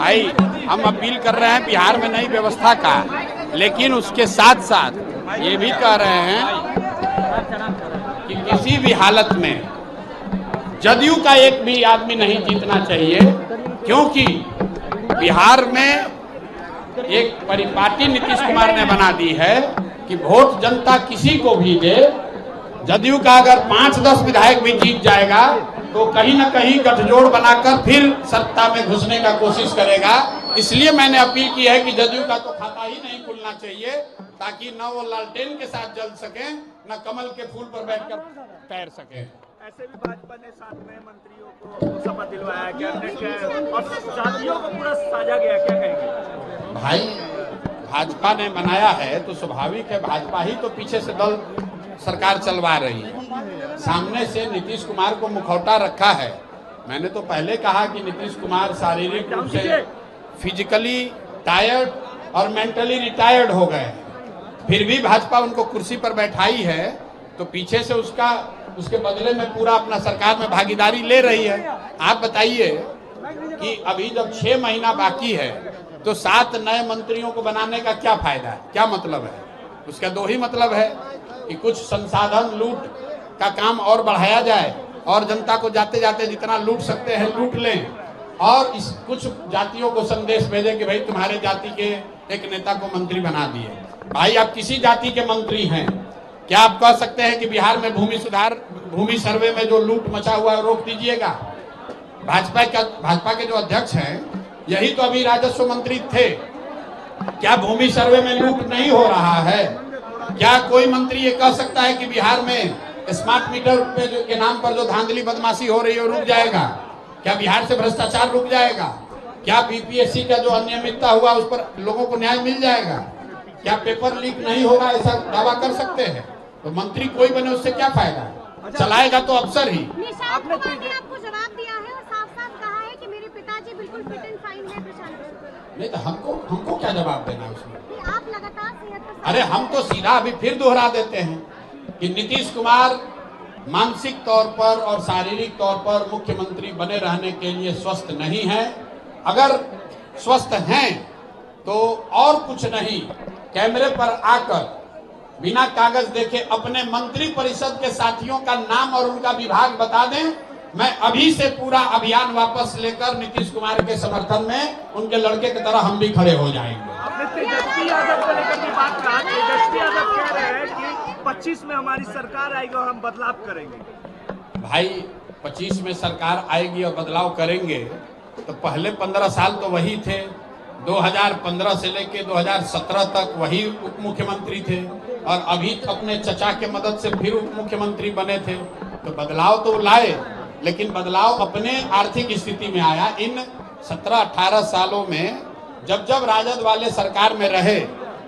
भाई हम अपील कर रहे हैं बिहार में नई व्यवस्था का, लेकिन उसके साथ साथ ये भी कह रहे हैं कि किसी भी हालत में जदयू का एक भी आदमी नहीं जीतना चाहिए, क्योंकि बिहार में एक परिपाटी नीतीश कुमार ने बना दी है कि वोट जनता किसी को भी दे। जदयू का अगर 5-10 विधायक भी जीत जाएगा तो कहीं ना कहीं गठजोड़ बनाकर फिर सत्ता में घुसने का कोशिश करेगा। इसलिए मैंने अपील की है कि जदयू का तो खाता ही नहीं खुलना चाहिए, ताकि न वो लालटेन के साथ जल सके, न कमल के फूल पर बैठकर तैर सके। ऐसे भी भाजपा ने 7 नए मंत्रियों को शपथ दिलवाया, कैबिनेट और साथियों को पूरा साझा किया, क्या कहेंगे? भाई भाजपा ने बनाया है तो स्वाभाविक है, भाजपा ही तो पीछे से दल सरकार चलवा रही है। सामने से नीतीश कुमार को मुखौटा रखा है। मैंने तो पहले कहा कि नीतीश कुमार शारीरिक रूप से फिजिकली टायर्ड और मेंटली रिटायर्ड हो गए, फिर भी भाजपा उनको कुर्सी पर बैठाई है, तो पीछे से उसके बदले में पूरा अपना सरकार में भागीदारी ले रही है। आप बताइए कि अभी जब 6 महीना बाकी है तो 7 नए मंत्रियों को बनाने का क्या फायदा है, क्या मतलब है? उसका 2 ही मतलब है कि कुछ संसाधन लूट का काम और बढ़ाया जाए और जनता को जाते जाते जितना लूट सकते हैं लूट लें, और इस कुछ जातियों को संदेश भेजें कि भाई तुम्हारे जाति के एक नेता को मंत्री बना दिए। भाई आप किसी जाति के मंत्री हैं, क्या आप कह सकते हैं कि बिहार में भूमि सर्वे में जो लूट मचा हुआ है रोक दीजिएगा? भाजपा के जो अध्यक्ष हैं यही तो अभी राजस्व मंत्री थे। क्या भूमि सर्वे में लूट नहीं हो रहा है? क्या कोई मंत्री ये कह सकता है कि बिहार में स्मार्ट मीटर के नाम पर जो धांधली बदमाशी हो रही है रुक जाएगा? क्या बिहार से भ्रष्टाचार रुक जाएगा? क्या बीपीएससी का जो अनियमितता हुआ उस पर लोगों को न्याय मिल जाएगा? क्या पेपर लीक नहीं होगा? ऐसा दावा कर सकते हैं? तो मंत्री कोई बने उससे क्या फायदा? चलाएगा तो अफसर ही। आपने आपको जवाब दिया है और साफ-साफ कहा है कि मेरे पिताजी बिल्कुल फिट एंड फाइन है प्रशांत। नहीं तो हमको क्या जवाब देना है उसमें? आप लगातार सेहत पर, अरे हम तो सीधा अभी फिर दोहरा देते हैं कि नीतीश कुमार मानसिक तौर पर और शारीरिक तौर पर मुख्यमंत्री बने रहने के लिए स्वस्थ नहीं है। अगर स्वस्थ हैं तो और कुछ नहीं, कैमरे पर आकर बिना कागज देखे अपने मंत्री परिषद के साथियों का नाम और उनका विभाग बता दें। मैं अभी से पूरा अभियान वापस लेकर नीतीश कुमार के समर्थन में उनके लड़के की तरह हम भी खड़े हो जाएंगे। तेजस्वी यादव को लेकर की बात कहा, तेजस्वी यादव कह रहे हैं कि 25 में हमारी सरकार आएगी और हम बदलाव करेंगे। भाई 25 में सरकार आएगी और बदलाव करेंगे तो पहले 15 साल तो वही थे, 2015 से लेके 2017 तक वही उप मुख्यमंत्री थे, और अभी अपने चचा के मदद से फिर उप मुख्यमंत्री बने थे। तो बदलाव तो लाए, लेकिन बदलाव अपने आर्थिक स्थिति में आया। इन 17-18 सालों में जब राजद वाले सरकार में रहे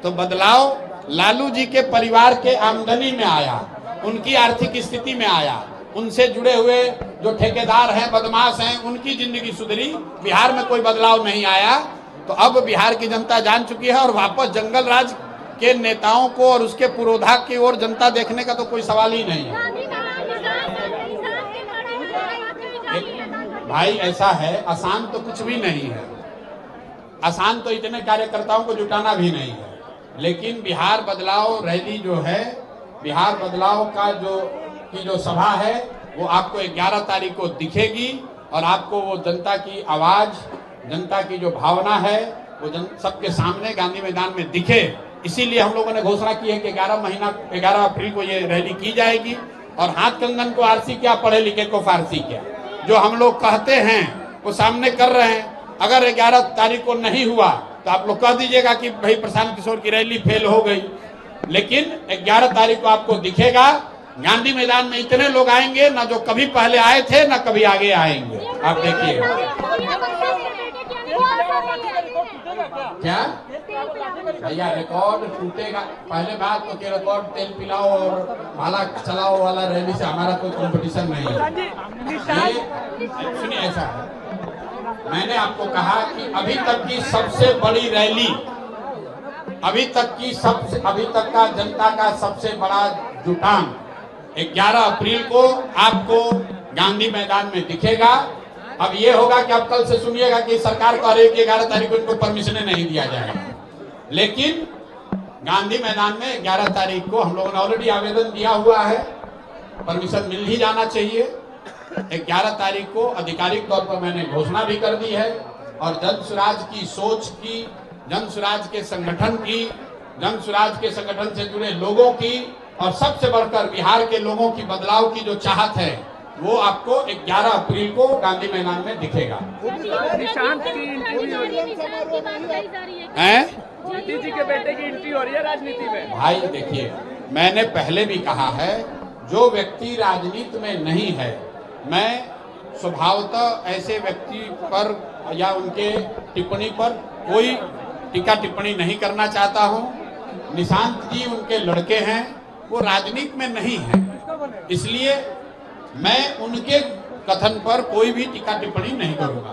तो बदलाव लालू जी के परिवार के आमदनी में आया, उनकी आर्थिक स्थिति में आया, उनसे जुड़े हुए जो ठेकेदार हैं, बदमाश हैं, उनकी जिंदगी सुधरी। बिहार में कोई बदलाव नहीं आया। तो अब बिहार की जनता जान चुकी है और वापस जंगल राज के नेताओं को और उसके पुरोधा की ओर जनता देखने का तो कोई सवाल ही नहीं है। भाई ऐसा है, आसान तो कुछ भी नहीं है, आसान तो इतने कार्यकर्ताओं को जुटाना भी नहीं है। लेकिन बिहार बदलाव रैली जो है, बिहार बदलाव का जो सभा है वो आपको 11 तारीख को दिखेगी, और आपको वो जनता की आवाज, जनता की जो भावना है वो सबके सामने गांधी मैदान में दिखे। इसीलिए हम लोगों ने घोषणा की है कि 11 अप्रैल को ये रैली की जाएगी। और हाथ कंगन को आरसी क्या, पढ़े लिखे को फारसी क्या, जो हम लोग कहते हैं वो सामने कर रहे हैं। अगर 11 तारीख को नहीं हुआ तो आप लोग कह दीजिएगा कि भाई प्रशांत किशोर की रैली फेल हो गई। लेकिन 11 तारीख को आपको दिखेगा, गांधी मैदान में इतने लोग आएंगे ना जो कभी पहले आए थे ना कभी आगे आएंगे। आप देखिए क्या भैया रिकॉर्ड टूटेगा। पहले बात तो कि रिकॉर्ड तेल पिलाओ और भाला चलाओ वाला रैली से हमारा कोई कंपटीशन नहीं है। सुनिए, ऐसा है, मैंने आपको कहा कि अभी तक की सबसे बड़ी रैली, अभी तक का जनता का सबसे बड़ा जुटान 11 अप्रैल को आपको गांधी मैदान में दिखेगा। अब ये होगा कि अब कल से सुनिएगा कि सरकार कह रही है कि 11 तारीख को इनको परमिशन नहीं दिया जाएगा, लेकिन गांधी मैदान में 11 तारीख को हम लोगों ने ऑलरेडी आवेदन दिया हुआ है, परमिशन मिल ही जाना चाहिए। 11 तारीख को आधिकारिक तौर पर मैंने घोषणा भी कर दी है और जन स्वराज की सोच की, जन स्वराज के संगठन की, जन स्वराज के संगठन से जुड़े लोगों की और सबसे बढ़कर बिहार के लोगों की बदलाव की जो चाहत है वो आपको 11 अप्रैल को गांधी मैदान में दिखेगा। निशांत की मोदी जी के बेटे की एंट्री हो रही है राजनीति में। भाई देखिए, मैंने पहले भी कहा है, जो व्यक्ति राजनीति में नहीं है, मैं स्वभावतः ऐसे व्यक्ति पर या उनके टिप्पणी पर कोई टीका टिप्पणी नहीं करना चाहता हूं। निशांत जी उनके लड़के हैं, वो राजनीति में नहीं है, इसलिए मैं उनके कथन पर कोई भी टीका टिप्पणी नहीं करूंगा।